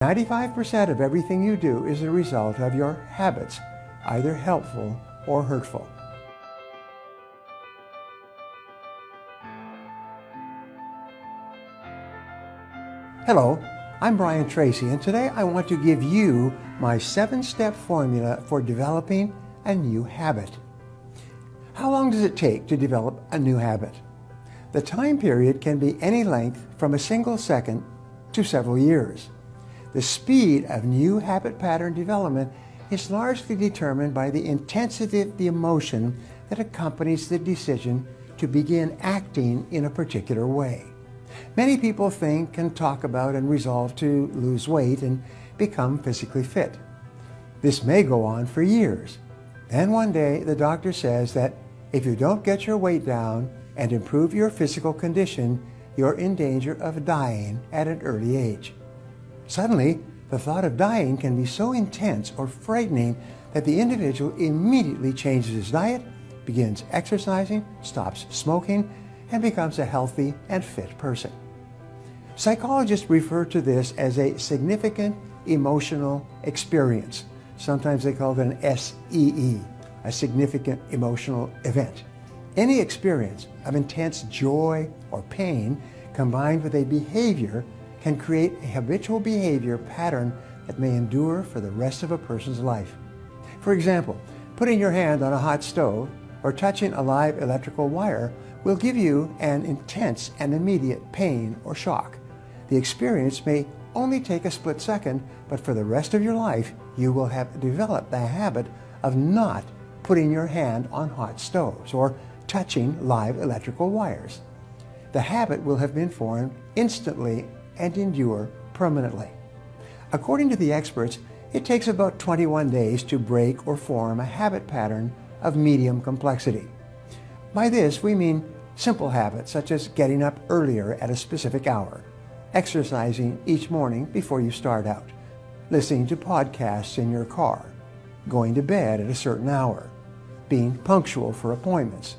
95% of everything you do is a result of your habits, either helpful or hurtful. Hello, I'm Brian Tracy, and today I want to give you my 7-step formula for developing a new habit. How long does it take to develop a new habit? The time period can be any length from a single second to several years. The speed of new habit pattern development is largely determined by the intensity of the emotion that accompanies the decision to begin acting in a particular way. Many people think and talk about and resolve to lose weight and become physically fit. This may go on for years. Then one day the doctor says that if you don't get your weight down and improve your physical condition, you're in danger of dying at an early age. Suddenly, the thought of dying can be so intense or frightening that the individual immediately changes his diet, begins exercising, stops smoking, and becomes a healthy and fit person. Psychologists refer to this as a significant emotional experience. Sometimes they call it an SEE, a significant emotional event. Any experience of intense joy or pain combined with a behavior can create a habitual behavior pattern that may endure for the rest of a person's life. For example, putting your hand on a hot stove or touching a live electrical wire will give you an intense and immediate pain or shock. The experience may only take a split second, but for the rest of your life, you will have developed the habit of not putting your hand on hot stoves or touching live electrical wires. The habit will have been formed instantly and endure permanently. According to the experts, it takes about 21 days to break or form a habit pattern of medium complexity. By this, we mean simple habits such as getting up earlier at a specific hour, exercising each morning before you start out, listening to podcasts in your car, going to bed at a certain hour, being punctual for appointments,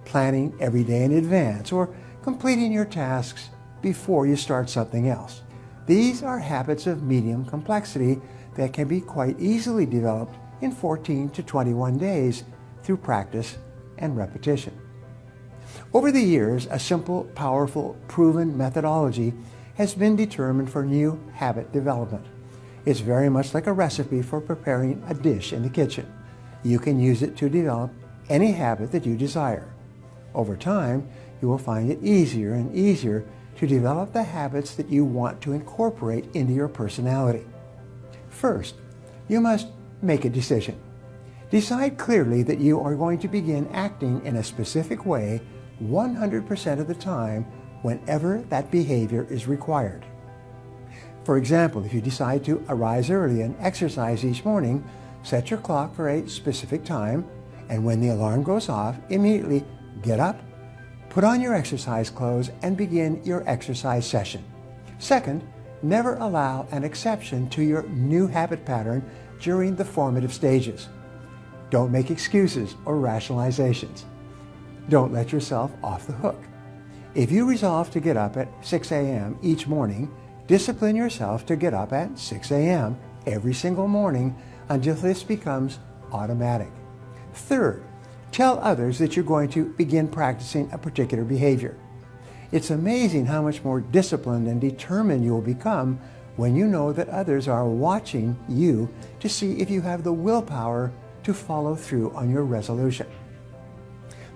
planning every day in advance, or completing your tasks before you start something else. These are habits of medium complexity that can be quite easily developed in 14 to 21 days through practice and repetition. Over the years, a simple, powerful, proven methodology has been determined for new habit development. It's very much like a recipe for preparing a dish in the kitchen. You can use it to develop any habit that you desire. Over time, you will find it easier and easier to develop the habits that you want to incorporate into your personality. First, you must make a decision. Decide clearly that you are going to begin acting in a specific way 100% of the time whenever that behavior is required. For example, if you decide to arise early and exercise each morning, set your clock for a specific time, and when the alarm goes off, immediately get up, put on your exercise clothes, and begin your exercise session. Second, never allow an exception to your new habit pattern during the formative stages. Don't make excuses or rationalizations. Don't let yourself off the hook. If you resolve to get up at 6 a.m. each morning, discipline yourself to get up at 6 a.m. every single morning until this becomes automatic. Third, tell others that you're going to begin practicing a particular behavior. It's amazing how much more disciplined and determined you will become when you know that others are watching you to see if you have the willpower to follow through on your resolution.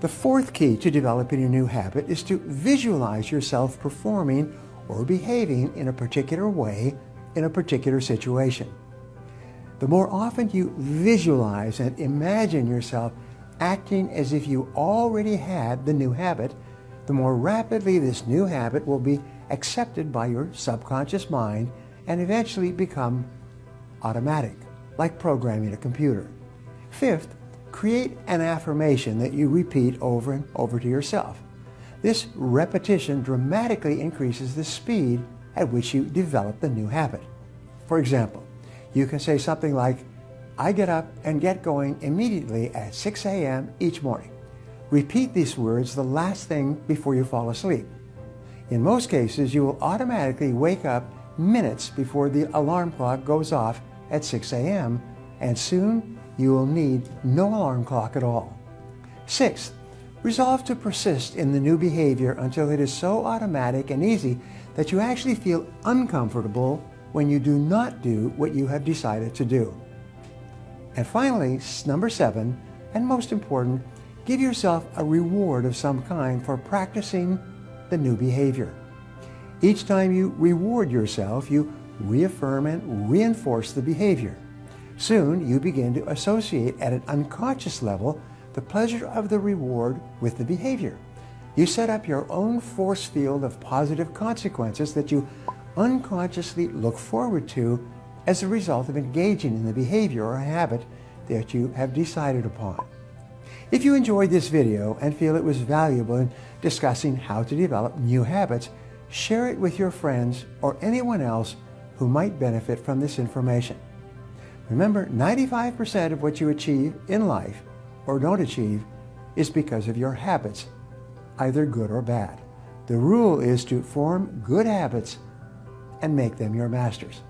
The fourth key to developing a new habit is to visualize yourself performing or behaving in a particular way in a particular situation. The more often you visualize and imagine yourself acting as if you already had the new habit, the more rapidly this new habit will be accepted by your subconscious mind and eventually become automatic, like programming a computer. Fifth, create an affirmation that you repeat over and over to yourself. This repetition dramatically increases the speed at which you develop the new habit. For example, you can say something like, I get up and get going immediately at 6 a.m. each morning. Repeat these words the last thing before you fall asleep. In most cases, you will automatically wake up minutes before the alarm clock goes off at 6 a.m., and soon you will need no alarm clock at all. Sixth, resolve to persist in the new behavior until it is so automatic and easy that you actually feel uncomfortable when you do not do what you have decided to do. And finally, number 7, and most important, give yourself a reward of some kind for practicing the new behavior. Each time you reward yourself, you reaffirm and reinforce the behavior. Soon, you begin to associate at an unconscious level the pleasure of the reward with the behavior. You set up your own force field of positive consequences that you unconsciously look forward to as a result of engaging in the behavior or habit that you have decided upon. If you enjoyed this video and feel it was valuable in discussing how to develop new habits, share it with your friends or anyone else who might benefit from this information. Remember, 95% of what you achieve in life or don't achieve is because of your habits, either good or bad. The rule is to form good habits and make them your masters.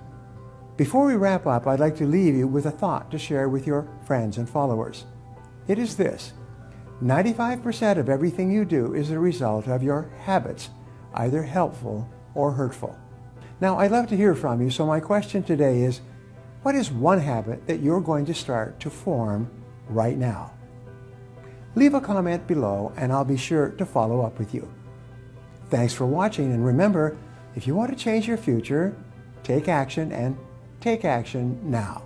Before we wrap up, I'd like to leave you with a thought to share with your friends and followers. It is this: 95% of everything you do is a result of your habits, either helpful or hurtful. Now, I'd love to hear from you, so my question today is, what is one habit that you're going to start to form right now? Leave a comment below and I'll be sure to follow up with you. Thanks for watching, and remember, if you want to change your future, take action, and take action now.